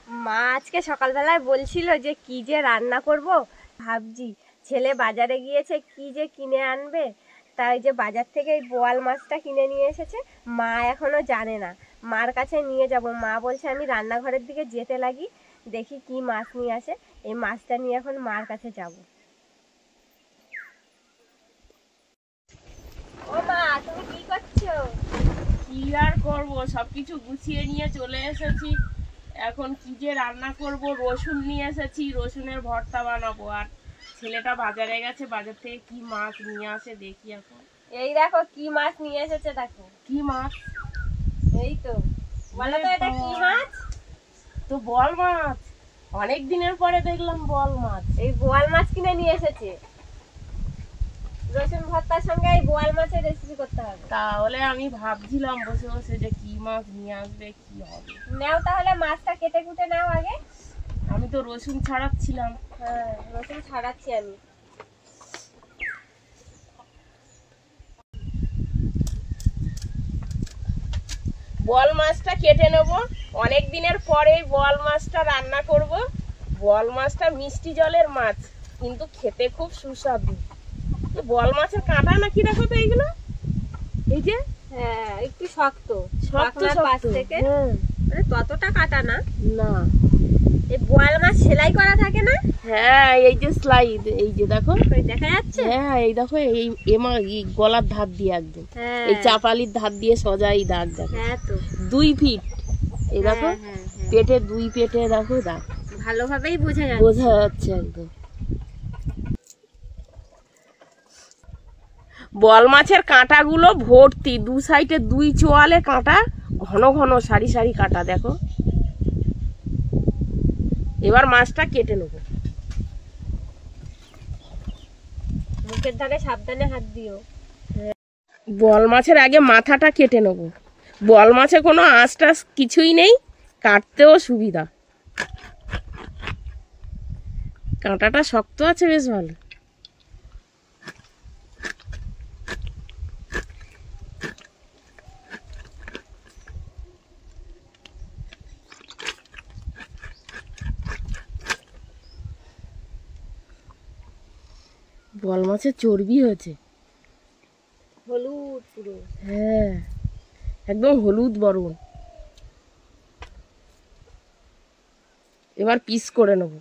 মা আজকে সকালবেলায় বলছিল যে কি যে রান্না করব, ভাবছি ছেলে বাজারে গিয়েছে কি যে কিনে আনবে। তাই যে বাজার থেকে এই বোয়াল মাছটা কিনে নিয়ে এসেছে, মা এখনো জানে না। মার কাছে নিয়ে যাব, মা বলছে আমি রান্নাঘরের দিকে যেতে লাগি, দেখি কি মাছ নিয়ে আসে। এই মাছটা নিয়ে এখন মার কাছে যাব। ও মা, তুমি কি করছো? কি আর করবো, সবকিছু গুছিয়ে নিয়ে চলে এসেছি। এখন কি যে রান্না করব, রসুন নিয়ে এসেছি, রসুনের ভর্তা বানাবো। আর ছেলেটা বাজারে গেছে, বাজার থেকে কি মাছ নিয়ে আসে দেখি এখন। এই দেখো কি মাছ নিয়ে এসেছে, দেখো কি মাছ? এই তো, বলো তো এটা কি মাছ? তো বল মাছ, অনেক দিনের পরে দেখলাম বল মাছ। এই বোয়াল মাছ কিনে নিয়ে এসেছে। রসুন ভর্তার সঙ্গে এই বোয়াল মাছের রেসিপি করতে হবে। তাহলে আমি ভাবছিলাম বসে বসে যে কি মাছ নিয়ে আসবে, কি হবে। নাও তাহলে মাছটা কেটে কুটে নাও আগে। আমি তো রসুন ছাড়াচ্ছিলাম। হ্যাঁ, রসুন ছাড়াচ্ছি আমি। বোয়াল মাছটা কেটে নেব, অনেক দিনের পরে বোয়াল মাছটা রান্না করব। বোয়াল মাছটা মিষ্টি জলের মাছ, কিন্তু খেতে খুব সুস্বাদু। বোয়াল মাছের কাঁটা নাকি, দেখো তো এইগুলো, এই যে হ্যাঁ, একটু শক্ত শক্ত পাশ থেকে, মানে ততটা কাটা না। না, এই বোয়াল মাছ সেলাই করা থাকে না? হ্যাঁ, এই যে স্লাইড, এই যে দেখো দেখা যাচ্ছে। হ্যাঁ, এই দেখো, এই গলার ধার দিয়ে একদম, এই চাপালির ধার দিয়ে সোজা এই দাগ দেখো। হ্যাঁ তো, 2 ফিট। এই দেখো পেটে, 2 পেটে দেখো দাগ, ভালোভাবেই বোঝা যাচ্ছে একদম। বোয়াল মাছের কাঁটাগুলো ভর্তি, 2 সাইডে 2 চোয়ালে কাঁটা, ঘন ঘন সারি সারি কাঁটা দেখো। এবার মাছটা কেটে নেব। মুখের ধারে সাবধানে হাত দিও। বোয়াল মাছের আগে মাথাটা কেটে নেব। বোয়াল মাছে কোনো আঁশ টাশ কিছুই নেই, কাটতেও সুবিধা। কাঁটাটা শক্ত আছে বেশ ভালো। বোয়াল মাছের চর্বি হয়েছে, হলুদ পুরো। হ্যাঁ, একদম হলুদ বরণ। এবার পিস করে নেব।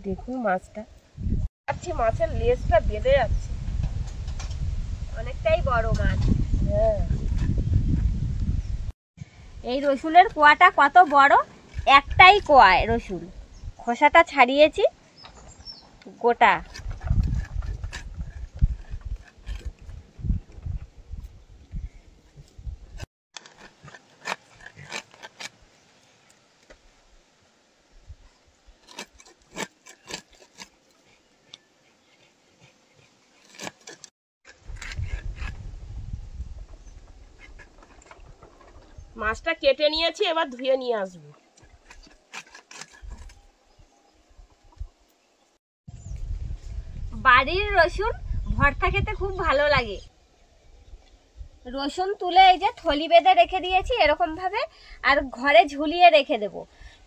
দেখুন মাছটা, মাছের লেজটা বেঁধে যাচ্ছে, অনেকটাই বড় মাছ। হ্যাঁ। এই রসুনের কোয়াটা কত বড়, একটাই কোয়ায় রসুন, খোসাটা ছাড়িয়েছি গোটা। মাছটা কেটে নিয়েছি, এবার ধুয়ে নিয়ে আসবো। বাড়ির রসুন ভর্তা খেতে খুব ভালো লাগে। রসুন তুলে এই যে থলি বেঁধে রেখে দিয়েছি এরকম ভাবে, আর ঘরে ঝুলিয়ে রেখে দেব।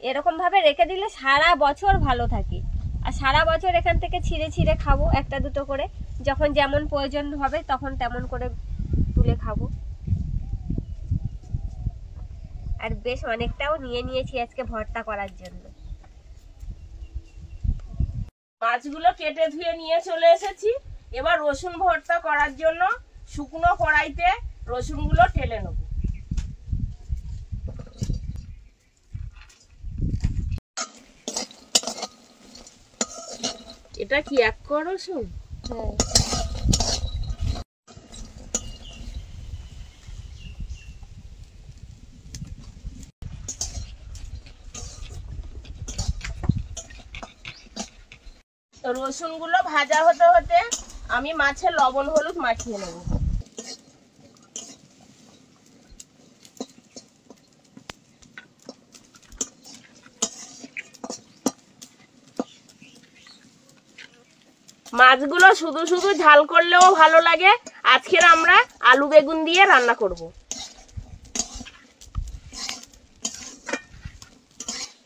এরকম ভাবে রেখে দিলে সারা বছর ভালো থাকে, আর সারা বছর এখান থেকে ছিঁড়ে ছিঁড়ে খাবো, একটা দুটো করে, যখন যেমন প্রয়োজন হবে তখন তেমন করে তুলে খাবো। আর বেশ অনেকটাও নিয়ে নিয়েছি আজকে ভর্তা করার জন্য। মাছগুলো কেটে ধুয়ে নিয়ে চলে এসেছি। এবার রসুন ভর্তা করার জন্য শুকনো কড়াইতে রসুনগুলো ঢেলে নেব। এটা কি 1 কোয়া রসুন? হ্যাঁ, রসুনগুলো ভাজা হতে হতে আমি মাছে লবণ হলুদ মাখিয়ে নেব। মাছগুলো শুধু শুধু ঝাল করলেও ভালো লাগে। আজকের আমরা আলু বেগুন দিয়ে রান্না করব।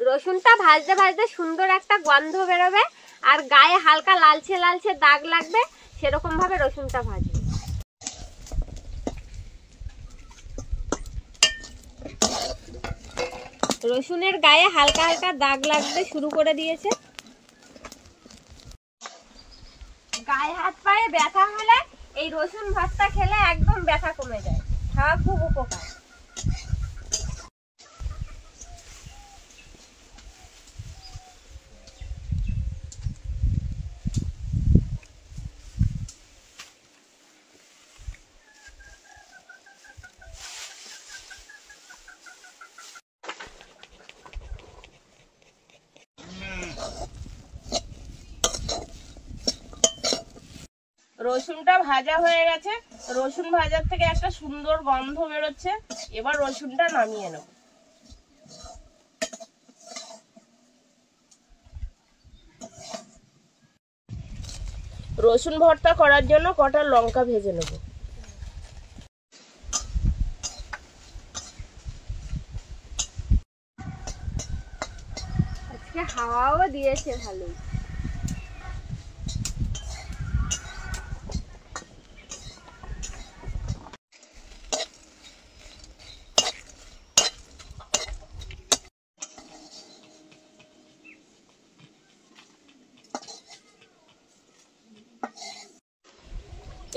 রসুনটা ভাজতে ভাজতে সুন্দর একটা গন্ধ বেরোবে আর গায়ে হালকা লালচে লালচে দাগ লাগবে, সেরকম ভাবে রসুনটা ভাজবে। রসুনের গায়ে হালকা হালকা দাগ লাগতে শুরু করে দিয়েছে। গায়ে হাত পায়ে ব্যথা হলে এই রসুন ভর্তা খেলে একদম ব্যথা কমে যায়, খাওয়া খুব উপকার। রসুনটা ভাজা হয়ে গেছে। রসুন ভাজার থেকে একটা সুন্দর গন্ধ বেরোচ্ছে। এবার রসুনটা নামিয়ে নেব। রসুন ভর্তা করার জন্য কটা লঙ্কা ভেজে নেব। আজকে হাওয়াও দিয়েছে ভালোই।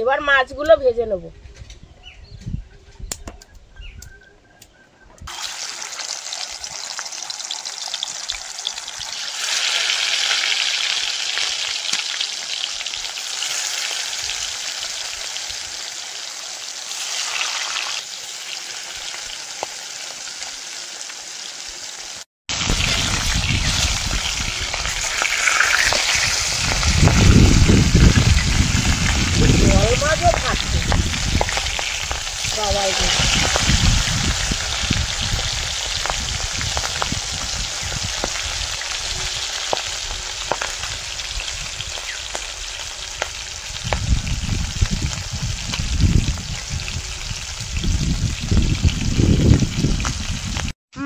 এবার মাছগুলো ভেজে নেব। মাছও খাচ্ছে বাবাই।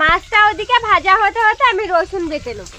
মাছটা ওদিকে ভাজা হতে হতে আমি রসুন বেটে নেবো।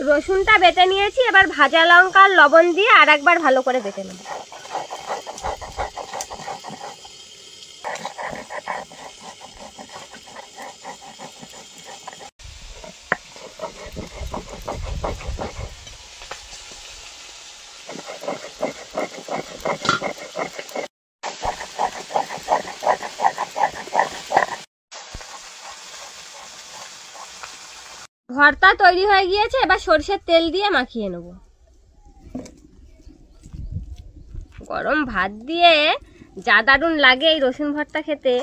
রসুনটা বেটে নিয়েছি, এবার ভাজা লঙ্কা আর লবণ দিয়ে আর একবার ভালো করে বেটে নেব। ভর্তা তৈরি হয়ে গিয়েছে, এবার সরষের তেল দিয়ে মাখিয়ে নেব। গরম ভাত দিয়ে যা দারুণ লাগে এই রসুন ভর্তা খেতে।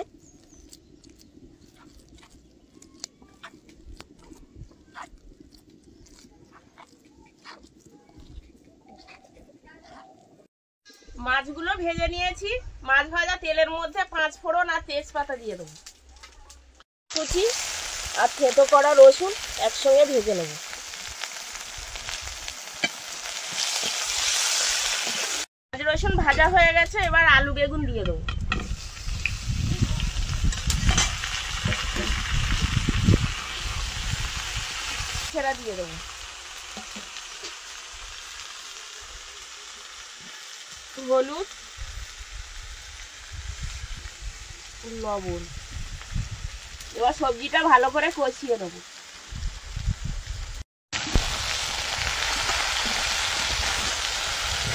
মাছগুলো ভেজে নিয়েছি। মাছ ভাজা তেলের মধ্যে 5 ফোড়ন আর তেজপাতা দিয়ে দেবো। কুচি আর থেতো করা রসুন একসঙ্গে ভেজে নেব। রসুন ভাজা হয়ে গেছে, এবার আলু বেগুন দিয়ে দেবো। ছেড়া দিয়ে দেবো। হলুদ, লবণ। এবার সবজিটা ভালো করে কষিয়ে দেবো।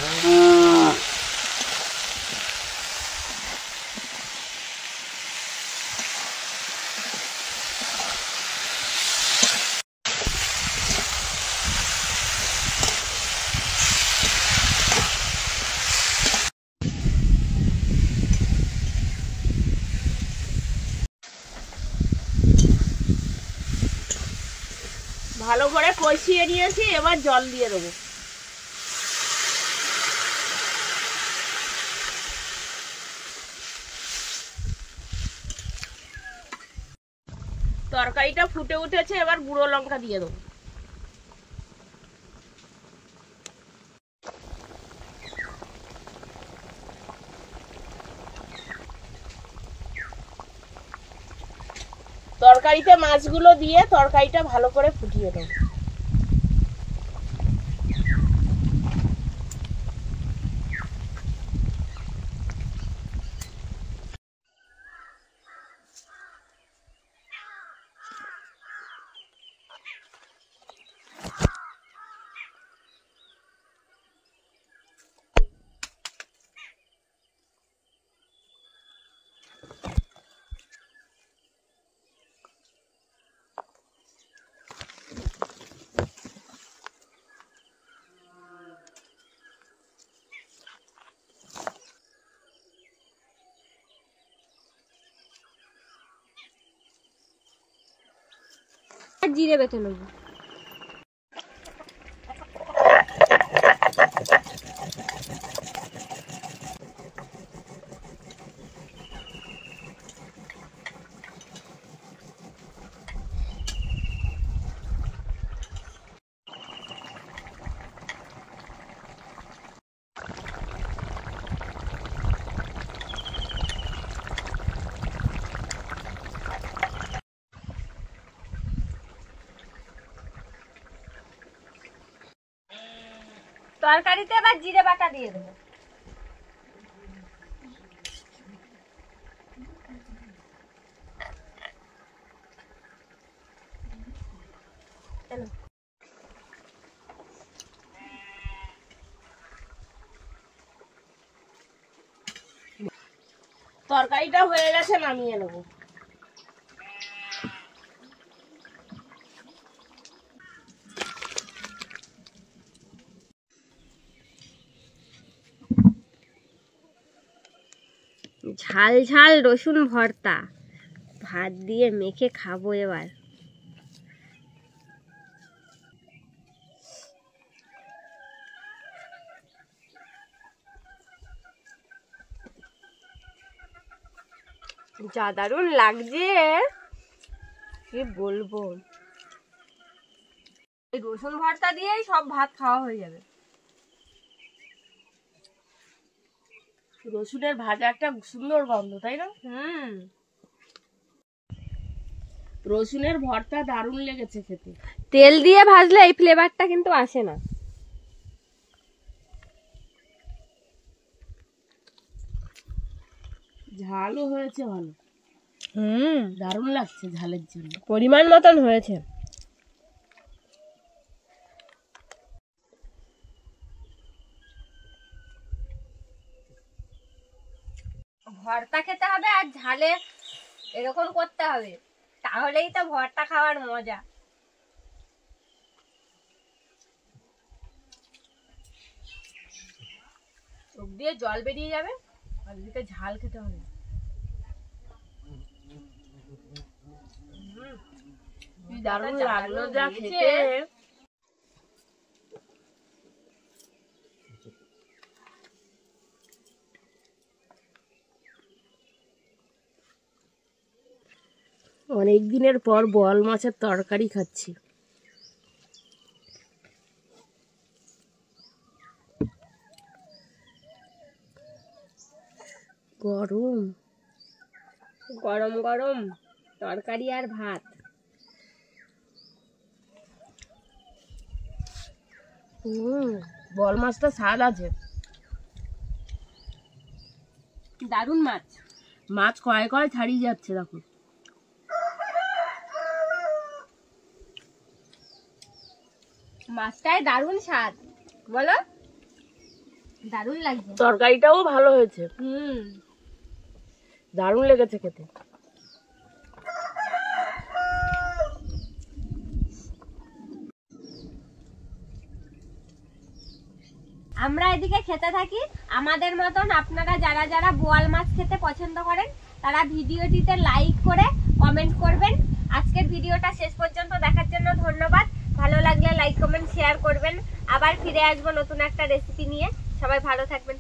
ভালো করে কষিয়ে নিয়েছি, এবার জল দিয়ে দেবো। তরকারিটা ফুটে উঠেছে, এবার গুঁড়ো লঙ্কা দিয়ে দেবো। তরকারিতে মাছগুলো দিয়ে তরকারিটা ভালো করে ফুটিয়ে দেবো। জিরে বেটে নেবো। তরকারিতে এবার জিরে বাটা দিয়ে দেবো। তরকারিটা হয়ে গেছে, নামিয়ে নেবো। ঝাল ঝাল রসুন ভর্তা ভাত দিয়ে মেখে খাবো এবার। যা দারুণ লাগছে কি বলবো। এই রসুন ভর্তা দিয়েই সব ভাত খাওয়া হয়ে যাবে। রসুনের ভাজা একটা সুন্দর গন্ধ, তাই না? রসুনের ভর্তা দারুণ লেগেছে খেতে। তেল দিয়ে ভাজলে এই ফ্লেভারটা কিন্তু আসে না। ঝালও হয়েছে ভালো, দারুণ লাগছে ঝালের জন্য। পরিমাণ মতন হয়েছে। ভর্তা খেতে হবে আর ঝালে এরকম করতে হবে, তাহলেই তো ভর্তা খাওয়ার মজা। চোখ দিয়ে জল বেরিয়ে যাবে আর এদিকে ঝাল খেতে হবে। দারুণ লাগলো যা খেতে। অনেক দিনের পর বোয়াল মাছের তরকারি খাচ্ছি। গরম গরম গরম তরকারি আর ভাত। বোয়াল মাছটা স্বাদ আছে, দারুণ মাছ। মাছ কয় কয় ছাড়িয়ে যাচ্ছে দেখো। মাছটায় দারুণ স্বাদ বলো। দারুণ লাগছে। তরকারিটাও ভালো হয়েছে, হুম। দারুণ লেগেছে খেতে। আমরা এদিকে খেতে থাকি। আমাদের মতন আপনারা যারা যারা বোয়াল মাছ খেতে পছন্দ করেন তারা ভিডিওটিতে লাইক করে কমেন্ট করবেন। আজকের ভিডিওটা শেষ পর্যন্ত দেখার জন্য ধন্যবাদ। ভালো লাগলে লাইক কমেন্ট শেয়ার করবেন। আবার ফিরে আসবো নতুন একটা রেসিপি নিয়ে। সবাই ভালো থাকবেন।